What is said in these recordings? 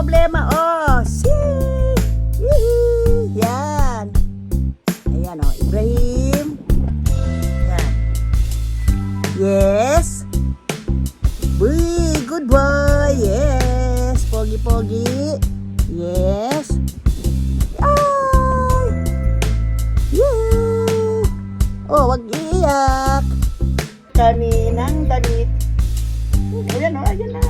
problema. Oh, see. Yan. Ayan, oh, Ibrahim. Yan. Yes. Uy, good boy. Yes. Pogi-pogi. Yes. Ay. Yay. Oh, wag iyak. Kaninang damit. Ayan, oh, ayan na.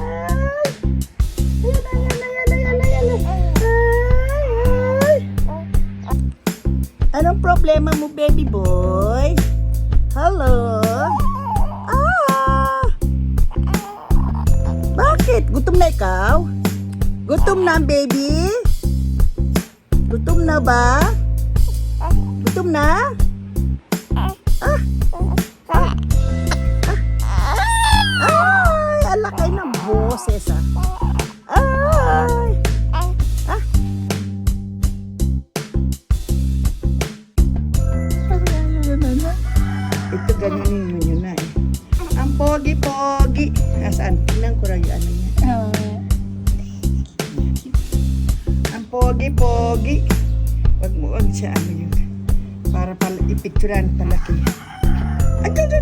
Anong problema mo, baby boy? Hello? Bakit? Gutom na ikaw? Gutom na, baby? Gutom na ba? Gutom na? Ay, alakay ng boses, Ay! Ito ganyan yun na eh. Ang pogi-pogi. Saan? Tingnan ko lang yung ano niya. Ang pogi-pogi. Wag mo siya ano yun. Para pala ipicturan palaki. Agad.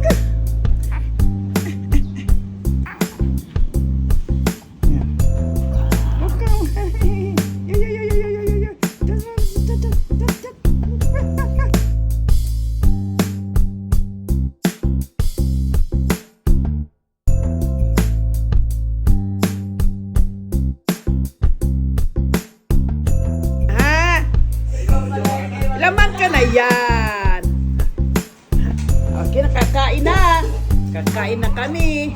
Lamang ka na yan. Okay, nakakain na. Kakain na kami.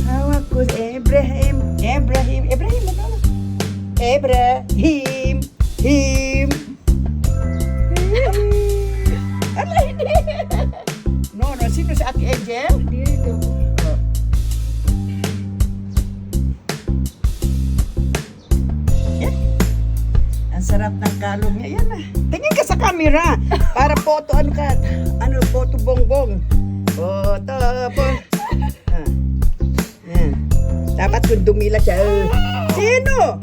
Hawak ko Ibrahim. Ala, hindi. No, sino si Ate Angel? Dito. Yan. Ang sarap ng kalong niya. Yan na. Tingin ka sa camera. Para photo, photo bongbong. Photo bon. Yan. Dapat kung dumila siya. Sino?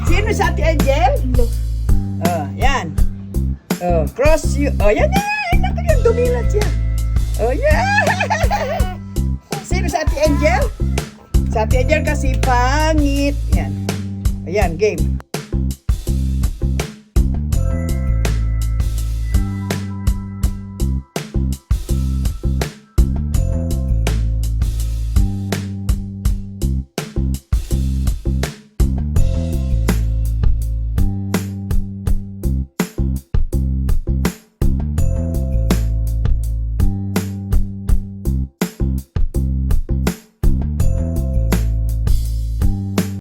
Sino si Ate Angel? Yan. Cross you. Yan. Naku yan, dumilat siya. Yan. Sino sa Ate Angel? Sa Ate Angel kasi pangit. Yan. Ayan, game.